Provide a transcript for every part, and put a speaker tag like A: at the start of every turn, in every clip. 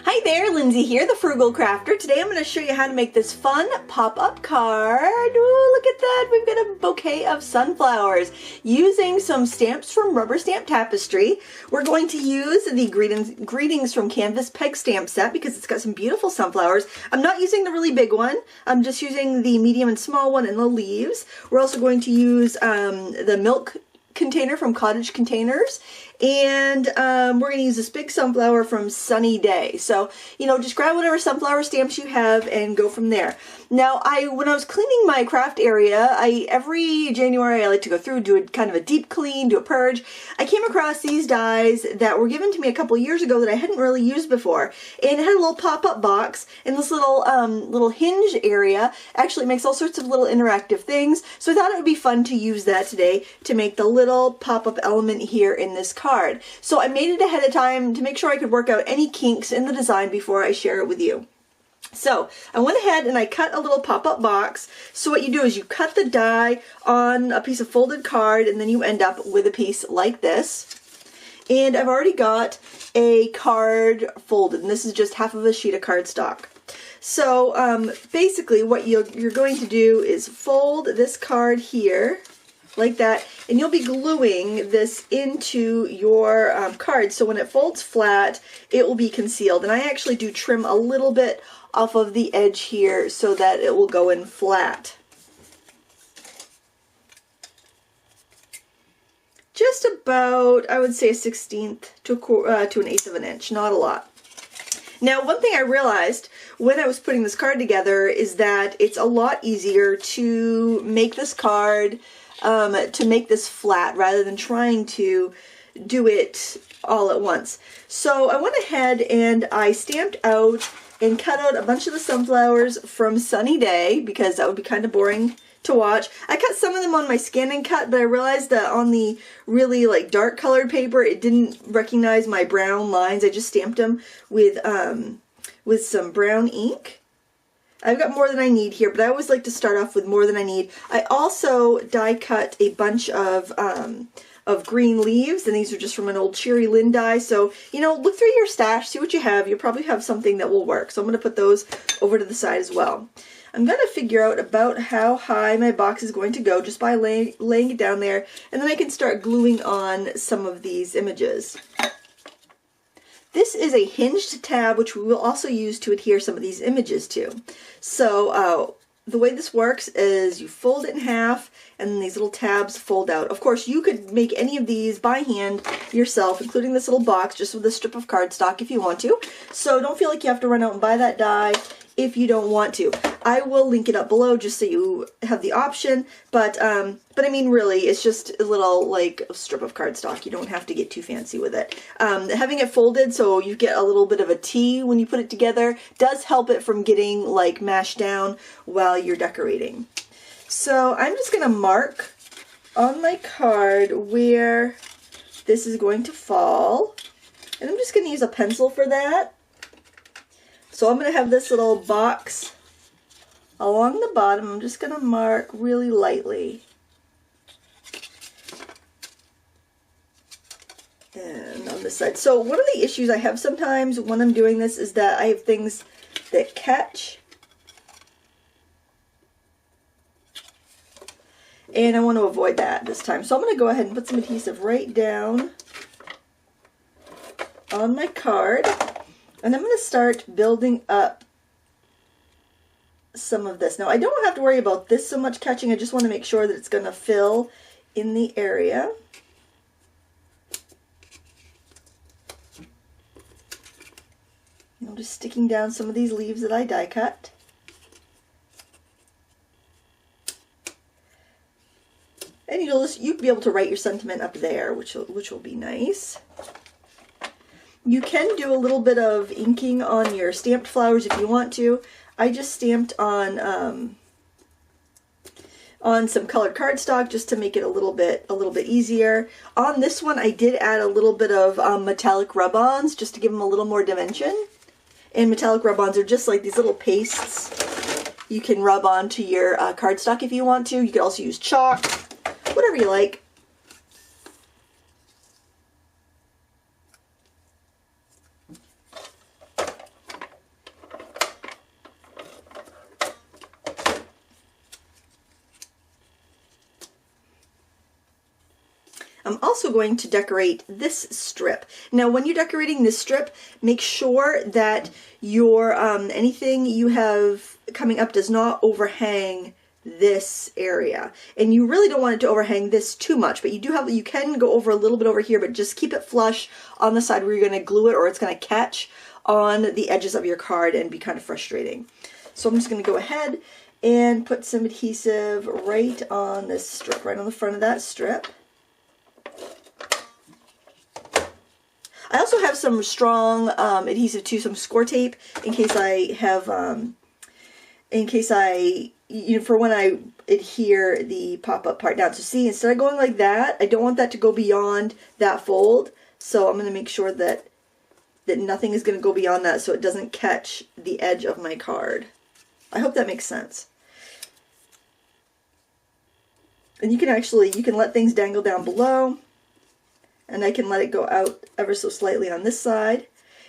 A: Hi there, Lindsay here, the Frugal Crafter. Today I'm going to show you how to make this fun pop-up card. Ooh, look at that. We've got a bouquet of sunflowers using some stamps from Rubber Stamp Tapestry. We're going to use the Greetings from Canvas Peg Stamp set because it's got some beautiful sunflowers. I'm not using the really big one. I'm just using the medium and small one and the leaves. We're also going to use the milk container from Cottage Containers, and we're going to use this big sunflower from Sunny Day. So, you know, just grab whatever sunflower stamps you have and go from there. Now, when I was cleaning my craft area, every January I like to go through, do a kind of a deep clean, do a purge. I came across these dies that were given to me a couple years ago that I hadn't really used before, and it had a little pop-up box, and this little hinge area actually makes all sorts of little interactive things. So I thought it would be fun to use that today to make the little pop-up element here in this card. So I made it ahead of time to make sure I could work out any kinks in the design before I share it with you. So I went ahead and I cut a little pop-up box. So what you do is you cut the die on a piece of folded card, and then you end up with a piece like this. And I've already got a card folded, and this is just half of a sheet of cardstock. So basically what you're going to do is fold this card here like that, and you'll be gluing this into your card, so when it folds flat it will be concealed. And I actually do trim a little bit off of the edge here so that it will go in flat. Just about, I would say, a 1/16 to an 1/8 of an inch, not a lot. Now, one thing I realized when I was putting this card together is that it's a lot easier to make this card, to make this flat rather than trying to do it all at once. So I went ahead and I stamped out and cut out a bunch of the sunflowers from Sunny Day because that would be kind of boring to watch. I cut some of them on my Scan and Cut, but I realized that on the really like dark colored paper it didn't recognize my brown lines. I just stamped them with some brown ink. I've got more than I need here, but I always like to start off with more than I need. I also die cut a bunch of green leaves, and these are just from an old Cherry Lynn die. So, you know, look through your stash, see what you have. You'll probably have something that will work. So I'm going to put those over to the side as well. I'm going to figure out about how high my box is going to go just by laying it down there, and then I can start gluing on some of these images. This is a hinged tab, which we will also use to adhere some of these images to. So the way this works is you fold it in half, and then these little tabs fold out. Of course, you could make any of these by hand yourself, including this little box, just with a strip of cardstock if you want to. So don't feel like you have to run out and buy that die if you don't want to. I will link it up below just so you have the option, but I mean, really, it's just a little, like, a strip of cardstock. You don't have to get too fancy with it. Having it folded so you get a little bit of a T when you put it together does help it from getting, like, mashed down while you're decorating. So I'm just going to mark on my card where this is going to fall, and I'm just going to use a pencil for that. So I'm going to have this little box along the bottom. I'm just going to mark really lightly. And on this side. So one of the issues I have sometimes when I'm doing this is that I have things that catch. And I want to avoid that this time. So I'm going to go ahead and put some adhesive right down on my card. And I'm going to start building up some of this. Now, I don't have to worry about this so much catching. I just want to make sure that it's going to fill in the area. And I'm just sticking down some of these leaves that I die cut. And you'll be able to write your sentiment up there, which will be nice. You can do a little bit of inking on your stamped flowers if you want to. I just stamped on some colored cardstock just to make it a little bit easier. On this one, I did add a little bit of metallic rub-ons just to give them a little more dimension. And metallic rub-ons are just like these little pastes you can rub onto your cardstock if you want to. You could also use chalk, whatever you like. I'm also going to decorate this strip. Now when you're decorating this strip, make sure that your anything you have coming up does not overhang this area. And you really don't want it to overhang this too much, but you can go over a little bit over here, but just keep it flush on the side where you're going to glue it, or it's going to catch on the edges of your card and be kind of frustrating. So I'm just going to go ahead and put some adhesive right on this strip, right on the front of that strip. I also have some strong adhesive too, some score tape, in case I have, for when I adhere the pop-up part down. So see, instead of going like that, I don't want that to go beyond that fold. So I'm going to make sure that nothing is going to go beyond that so it doesn't catch the edge of my card. I hope that makes sense. And you can let things dangle down below, and I can let it go out ever so slightly on this side.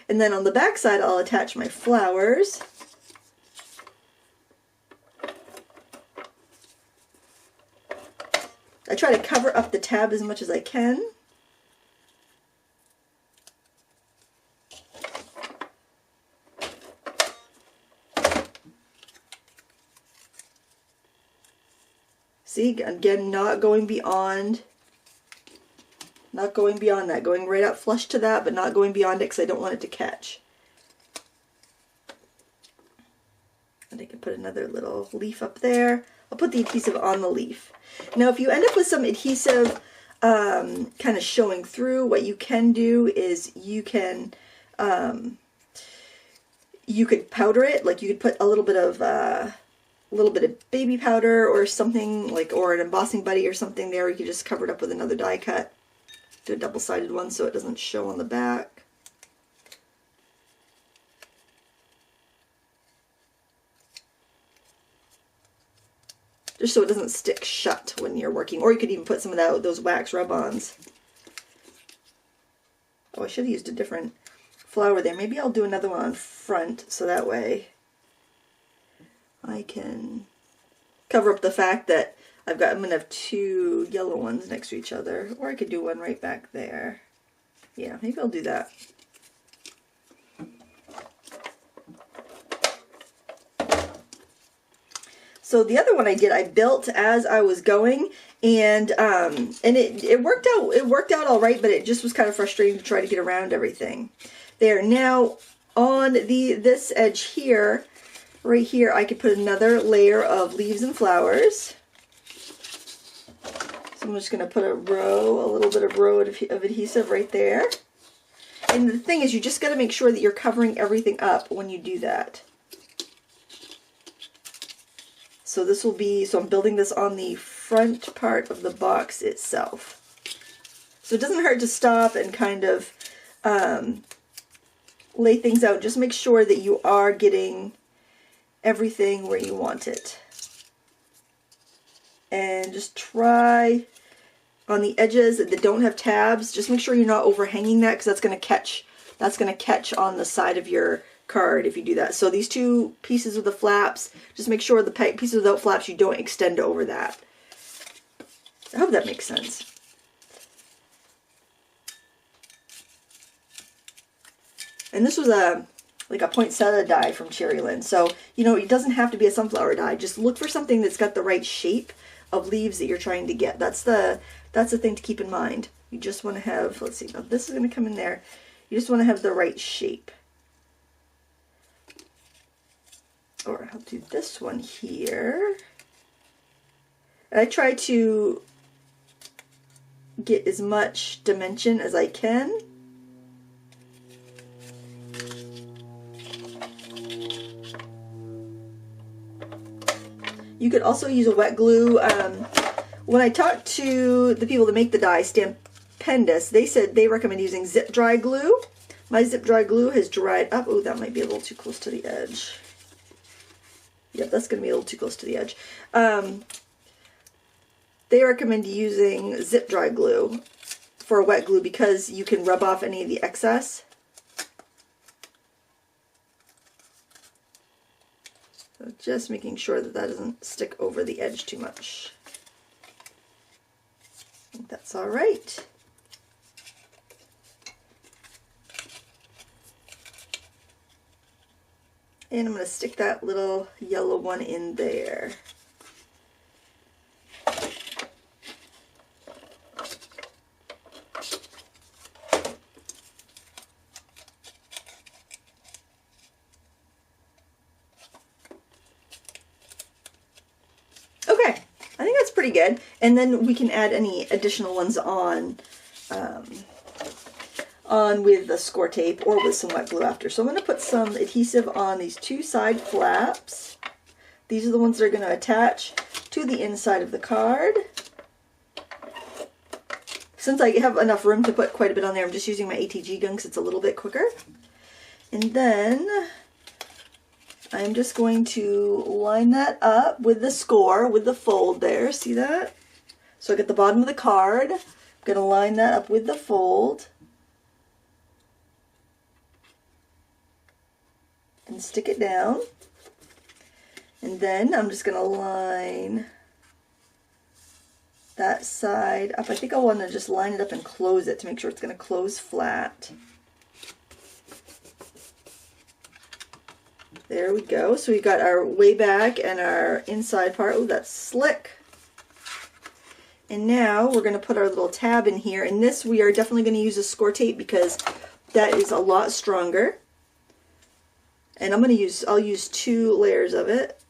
A: And then on the back side, I'll attach my flowers. I try to cover up the tab as much as I can. See, again, not going beyond that, going right up flush to that, but not going beyond it because I don't want it to catch. And I can put another little leaf up there. I'll put the adhesive on the leaf. Now, if you end up with some adhesive kind of showing through, what you can do is you could powder it. Like you could put a little bit of baby powder or something, or an embossing buddy or something there. You could just cover it up with another die cut. Do a double-sided one so it doesn't show on the back. Just so it doesn't stick shut when you're working. Or you could even put some of those wax rub-ons. Oh, I should have used a different flower there. Maybe I'll do another one on front so that way I can cover up the fact that I'm going to have two yellow ones next to each other. Or I could do one right back there. Yeah, maybe I'll do that. So the other one I built as I was going, and it worked out. It worked out all right, but it just was kind of frustrating to try to get around everything. There, now on this edge here, right here, I could put another layer of leaves and flowers. So I'm just going to put a little bit of row of adhesive right there. And the thing is, you just got to make sure that you're covering everything up when you do that. So this will be, so I'm building this on the front part of the box itself. So it doesn't hurt to stop and kind of lay things out. Just make sure that you are getting everything where you want it. And just try on the edges that don't have tabs, just make sure you're not overhanging that, because that's going to catch on the side of your card if you do that. So these two pieces with the flaps, just make sure the pieces without flaps, you don't extend over that. I hope that makes sense. And this was like a poinsettia die from Cherryland. So, it doesn't have to be a sunflower die. Just look for something that's got the right shape of leaves that you're trying to get. That's the thing to keep in mind. You just want to have, let's see, now this is going to come in there. You just want to have the right shape. Or I'll do this one here. And I try to get as much dimension as I can. You could also use a wet glue. When I talked to the people that make the die, Stampendous, they said they recommend using zip dry glue. My zip dry glue has dried up. Oh, that might be a little too close to the edge. Yep, that's going to be a little too close to the edge. They recommend using zip dry glue for a wet glue because you can rub off any of the excess. So just making sure that doesn't stick over the edge too much. I think that's all right. And I'm going to stick that little yellow one in there. Okay, I think that's pretty good. And then we can add any additional ones on with the score tape or with some wet glue after. So I'm going to put some adhesive on these two side flaps. These are the ones that are going to attach to the inside of the card. Since I have enough room to put quite a bit on there, I'm just using my ATG gun because it's a little bit quicker. And then I'm just going to line that up with the score, with the fold there. See that? So I get the bottom of the card. I'm going to line that up with the fold. And stick it down. And then I'm just going to line that side up. I think I want to just line it up and close it to make sure it's going to close flat. There we go. So we got our way back and our inside part. Oh, that's slick. And now we're going to put our little tab in here. And this we are definitely going to use a score tape because that is a lot stronger. And I'll use 2 layers of it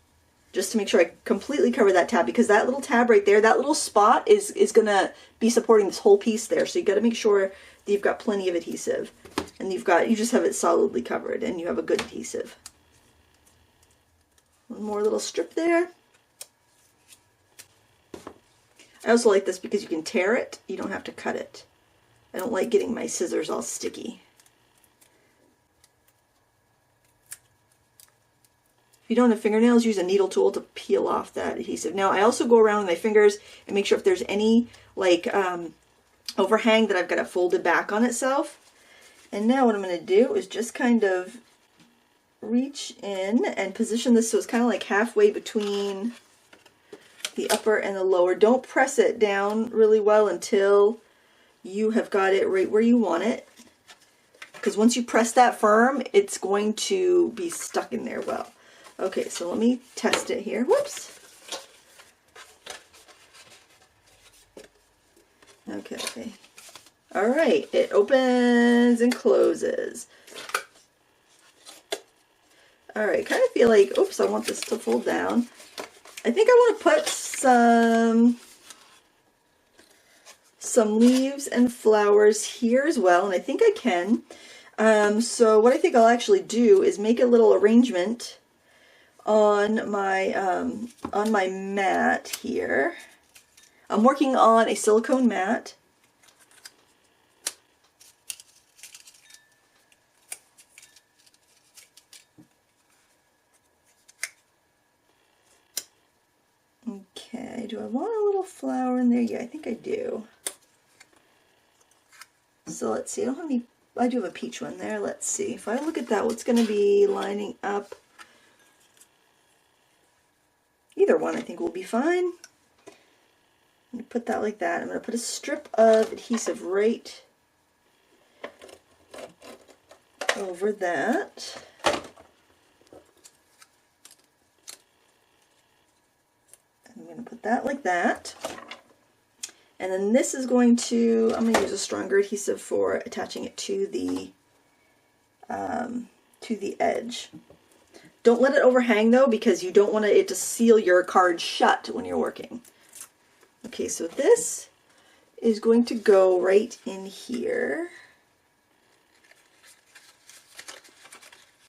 A: just to make sure I completely cover that tab, because that little tab right there, that little spot is going to be supporting this whole piece there. So you got to make sure that you've got plenty of adhesive and you just have it solidly covered and you have a good adhesive. One more little strip there. I also like this because you can tear it, you don't have to cut it. I don't like getting my scissors all sticky. If you don't have fingernails, use a needle tool to peel off that adhesive. Now I also go around with my fingers and make sure if there's any like overhang that I've got it folded back on itself. And now what I'm going to do is just kind of reach in and position this so it's kind of like halfway between the upper and the lower. Don't press it down really well until you have got it right where you want it, because once you press that firm, it's going to be stuck in there well. Okay, so let me test it here. Whoops. Okay. All right, it opens and closes. All right, kind of feel like, oops, I want this to fold down. I think I want to put some leaves and flowers here as well, and I think I can. So what I think I'll actually do is make a little arrangement on my mat here. I'm working on a silicone mat. Okay, do I want a little flower in there? Yeah, I think I do. So let's see, I don't have any, I do have a peach one there. Let's see, if I look at that, what's going to be lining up? Either one I think will be fine. I'm going to put that like that. I'm going to put a strip of adhesive right over that. I'm going to put that like that. And then this is going to, I'm going to use a stronger adhesive for attaching it to the edge. Don't let it overhang though, because you don't want it to seal your card shut when you're working. Okay, so this is going to go right in here.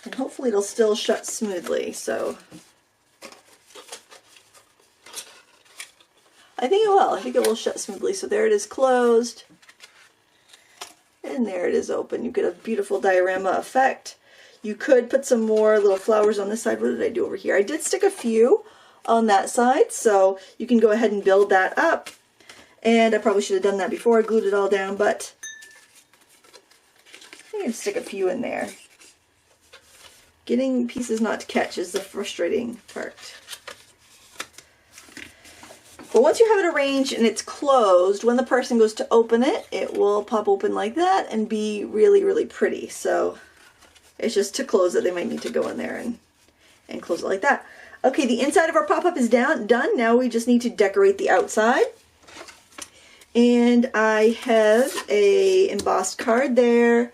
A: And hopefully it'll still shut smoothly, so I think it will. I think it will shut smoothly. So there it is closed. And there it is open. You get a beautiful diorama effect. You could put some more little flowers on this side. What did I do over here? I did stick a few on that side, so you can go ahead and build that up. And I probably should have done that before I glued it all down, but I'm going to stick a few in there. Getting pieces not to catch is the frustrating part. But once you have it arranged and it's closed, when the person goes to open it, it will pop open like that and be really, really pretty. So it's just to close it, they might need to go in there and and close it like that. Okay, the inside of our pop-up is done. Now we just need to decorate the outside. And I have a embossed card there.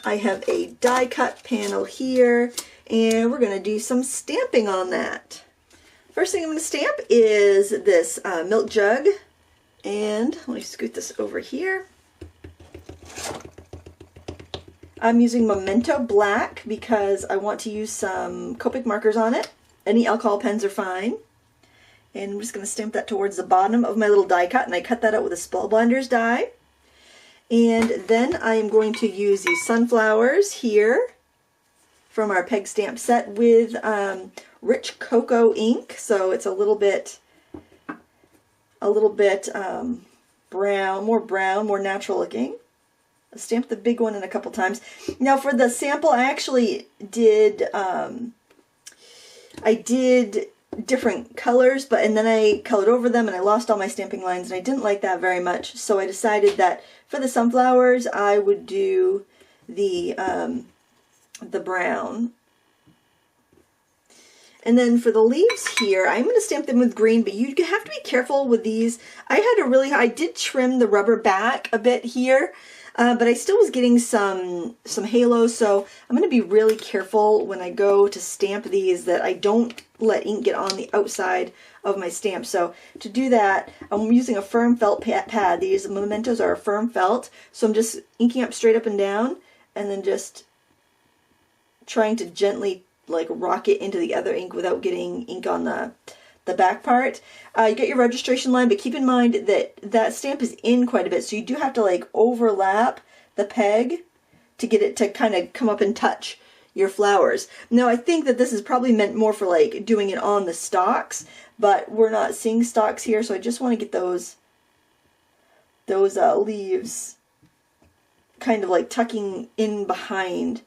A: I have a die cut panel here, and we're going to do some stamping on that. First thing I'm going to stamp is this milk jug, and let me scoot this over here. I'm using Memento Black because I want to use some Copic markers on it. Any alcohol pens are fine. And I'm just going to stamp that towards the bottom of my little die cut, and I cut that out with a Spellbinders die. And then I am going to use these sunflowers here from our peg stamp set with rich cocoa ink, so it's a little bit brown, more natural looking. I stamped the big one in a couple times. Now for the sample, I actually did I did different colors, and then I colored over them and I lost all my stamping lines, and I didn't like that very much, so I decided that for the sunflowers I would do the brown. And then for the leaves here, I'm going to stamp them with green, but you have to be careful with these. I did trim the rubber back a bit here, but I still was getting some halos, so I'm going to be really careful when I go to stamp these that I don't let ink get on the outside of my stamp. So to do that, I'm using a firm felt pad. These mementos are a firm felt, so I'm just inking up straight up and down, and then just trying to gently like rock it into the other ink without getting ink on the back part. You get your registration line, but keep in mind that that stamp is in quite a bit, so you do have to like overlap the peg to get it to kind of come up and touch your flowers. Now I think that this is probably meant more for like doing it on the stalks, but we're not seeing stalks here, so I just want to get those leaves kind of like tucking in behind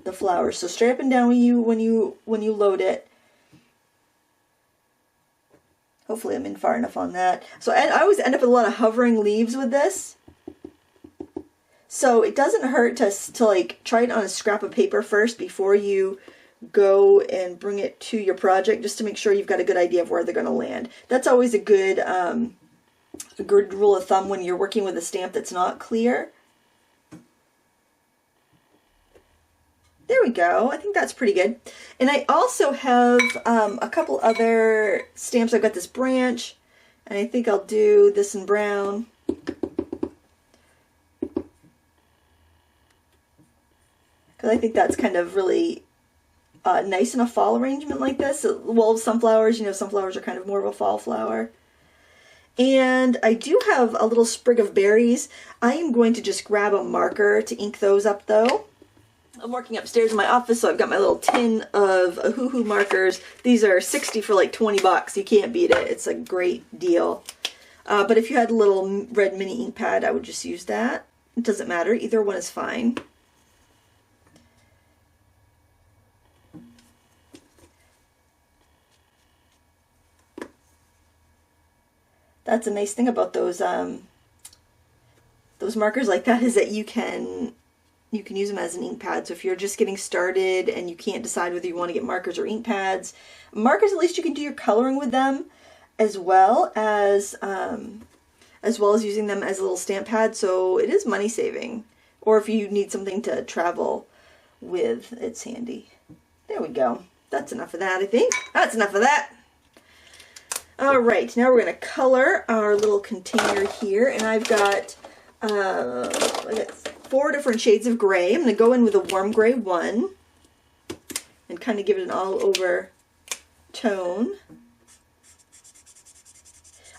A: the flowers. So straight up and down when you load it. Hopefully I'm in far enough on that. So I always end up with a lot of hovering leaves with this. So it doesn't hurt to like try it on a scrap of paper first before you go and bring it to your project, just to make sure you've got a good idea of where they're going to land. That's always a good rule of thumb when you're working with a stamp that's not clear. There we go. I think that's pretty good. And I also have a couple other stamps. I've got this branch, and I think I'll do this in brown. Because I think that's kind of really nice in a fall arrangement like this. Well, sunflowers, sunflowers are kind of more of a fall flower. And I do have a little sprig of berries. I am going to just grab a marker to ink those up though. I'm working upstairs in my office, so I've got my little tin of Hoo-Hoo markers. These are 60 for like 20 bucks. You can't beat it. It's a great deal. But if you had a little red mini ink pad, I would just use that. It doesn't matter. Either one is fine. That's a nice thing about those markers like that, is that you can use them as an ink pad. So if you're just getting started and you can't decide whether you want to get markers or ink pads, markers, at least you can do your coloring with them as well as using them as a little stamp pad. So it is money saving. Or if you need something to travel with, it's handy. There we go. That's enough of that, I think. That's enough of that. All right, now we're going to color our little container here, and I've got 4 different shades of gray. I'm going to go in with a warm gray one and kind of give it an all-over tone.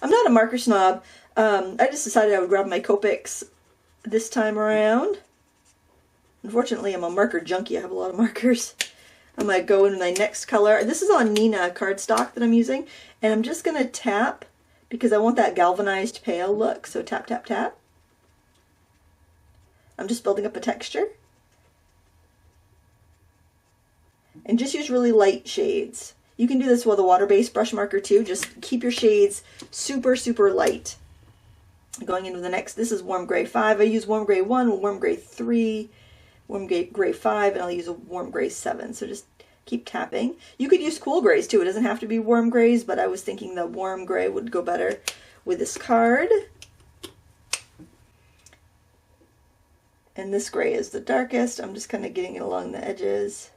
A: I'm not a marker snob. I just decided I would grab my Copics this time around. Unfortunately, I'm a marker junkie. I have a lot of markers. I'm going to go in my next color. This is on Nina cardstock that I'm using, and I'm just going to tap because I want that galvanized pale look. So tap, tap, tap. I'm just building up a texture. And just use really light shades. You can do this with a water-based brush marker too. Just keep your shades super, super light. Going into the next, this is warm gray 5. I use warm gray 1, warm gray 3, warm gray 5, and I'll use a warm gray 7. So just keep tapping. You could use cool grays too. It doesn't have to be warm grays, but I was thinking the warm gray would go better with this card. And this gray is the darkest. I'm just kind of getting it along the edges.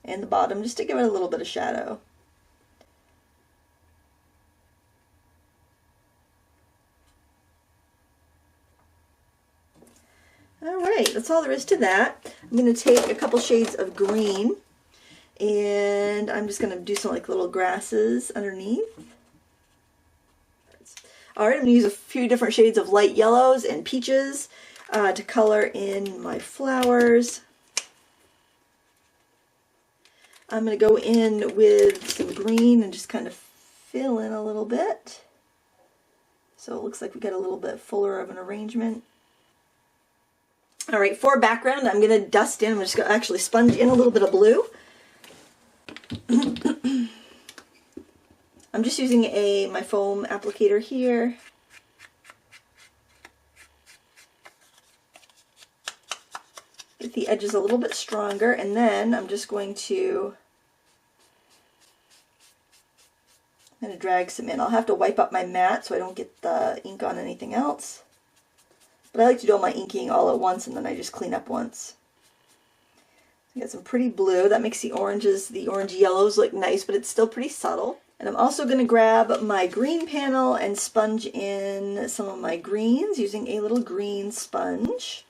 A: And the bottom, just to give it a little bit of shadow. Alright, that's all there is to that. I'm going to take a couple shades of green, and I'm just going to do some like little grasses underneath. Alright, I'm going to use a few different shades of light yellows and peaches to color in my flowers. I'm going to go in with some green and just kind of fill in a little bit. So it looks like we got a little bit fuller of an arrangement. Alright, for background, I'm going to dust in. I'm just going to actually sponge in a little bit of blue. I'm just using my foam applicator here. Get the edges a little bit stronger, and then I'm just going to drag some in. I'll have to wipe up my mat so I don't get the ink on anything else. But I like to do all my inking all at once, and then I just clean up once. I got some pretty blue. That makes the oranges, the orange yellows look nice, but it's still pretty subtle. And I'm also going to grab my green panel and sponge in some of my greens using a little green sponge.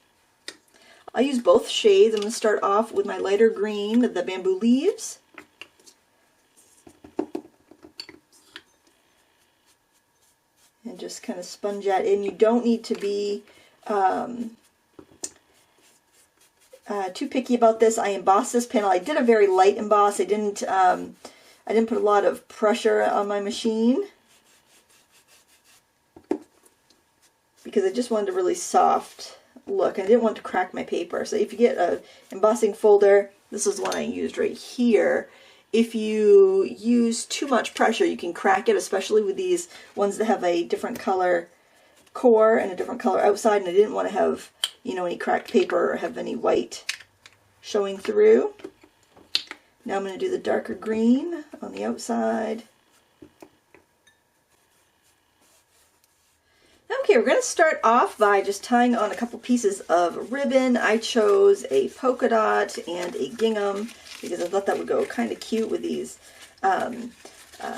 A: I'll use both shades. I'm going to start off with my lighter green, the bamboo leaves. And just kind of sponge that in. You don't need to be too picky about this. I embossed this panel. I did a very light emboss. I didn't put a lot of pressure on my machine because I just wanted a really soft look. I didn't want to crack my paper. So if you get an embossing folder, this is one I used right here. If you use too much pressure, you can crack it, especially with these ones that have a different color core and a different color outside, and I didn't want to have, you know, any cracked paper or have any white showing through. Now I'm going to do the darker green on the outside. Okay, we're going to start off by just tying on a couple pieces of ribbon. I chose a polka dot and a gingham because I thought that would go kind of cute with these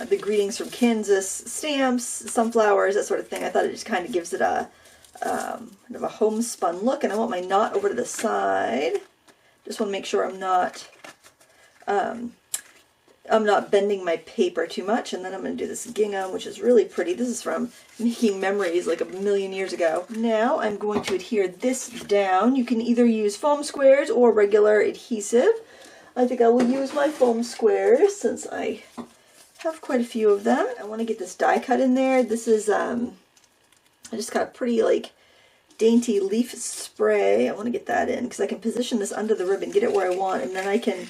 A: the greetings from Kansas stamps, sunflowers, that sort of thing. I thought it just kind of gives it a kind of a homespun look. And I want my knot over to the side. Just want to make sure I'm not bending my paper too much. And then I'm going to do this gingham, which is really pretty. This is from Making Memories like a million years ago. Now I'm going to adhere this down. You can either use foam squares or regular adhesive. I think I will use my foam squares since I have quite a few of them. I want to get this die cut in there. This is, I just got a pretty like dainty leaf spray. I want to get that in because I can position this under the ribbon, get it where I want, and then I can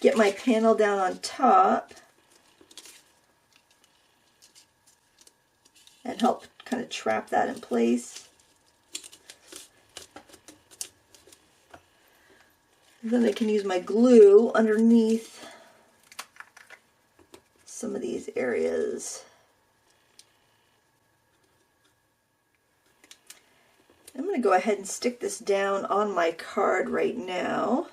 A: get my panel down on top and help kind of trap that in place. And then I can use my glue underneath some of these areas. I'm going to go ahead and stick this down on my card right now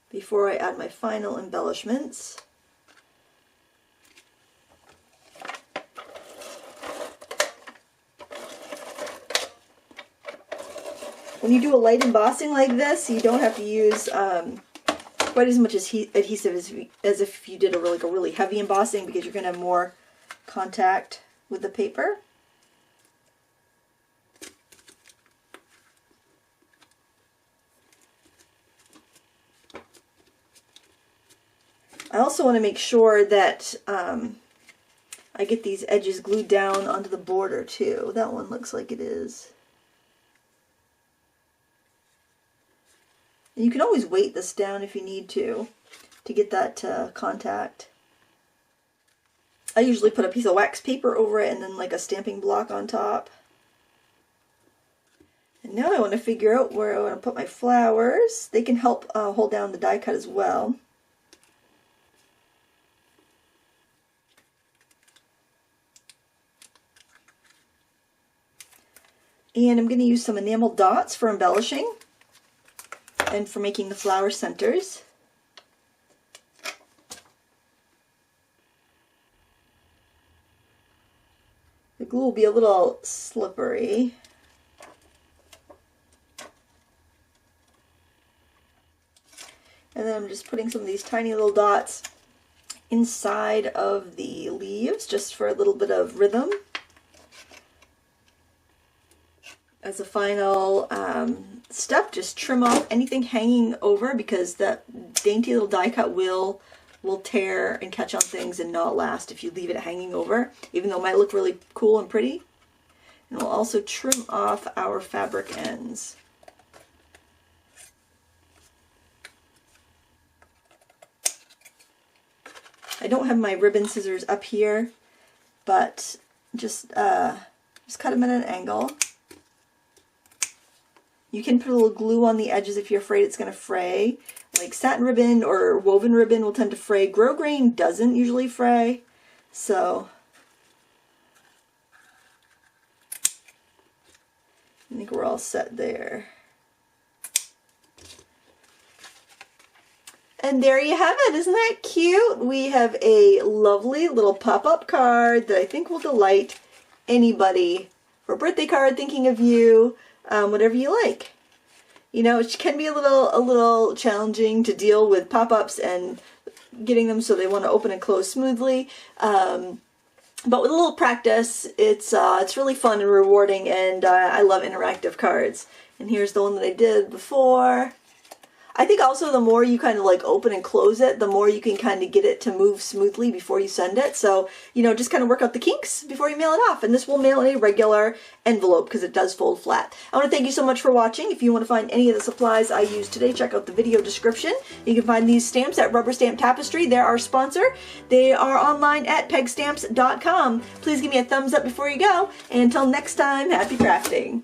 A: before I add my final embellishments. When you do a light embossing like this, you don't have to use quite as much adhesive as if you did a really heavy embossing, because you're going to have more contact with the paper. I also want to make sure that I get these edges glued down onto the border too. That one looks like it is. And you can always weight this down if you need to get that contact. I usually put a piece of wax paper over it and then like a stamping block on top. Now I want to figure out where I want to put my flowers. They can help hold down the die cut as well. And I'm going to use some enamel dots for embellishing and for making the flower centers. The glue will be a little slippery. And then I'm just putting some of these tiny little dots inside of the leaves just for a little bit of rhythm. As a final step, just trim off anything hanging over, because that dainty little die cut will tear and catch on things and not last if you leave it hanging over, even though it might look really cool and pretty. And we'll also trim off our fabric ends. I don't have my ribbon scissors up here, but just cut them at an angle. You can put a little glue on the edges if you're afraid it's going to fray. Like satin ribbon or woven ribbon will tend to fray. Grosgrain doesn't usually fray. So I think we're all set there. And there you have it. Isn't that cute? We have a lovely little pop-up card that I think will delight anybody for a birthday card, thinking of you. Whatever you like. You know, it can be a little challenging to deal with pop-ups and getting them so they want to open and close smoothly. But with a little practice, it's really fun and rewarding, and I love interactive cards. And here's the one that I did before. I think also the more you kind of like open and close it, the more you can kind of get it to move smoothly before you send it. So, you know, just kind of work out the kinks before you mail it off. And this will mail in a regular envelope because it does fold flat. I want to thank you so much for watching. If you want to find any of the supplies I used today, check out the video description. You can find these stamps at Rubber Stamp Tapestry. They're our sponsor. They are online at pegstamps.com. Please give me a thumbs up before you go. And until next time, happy crafting.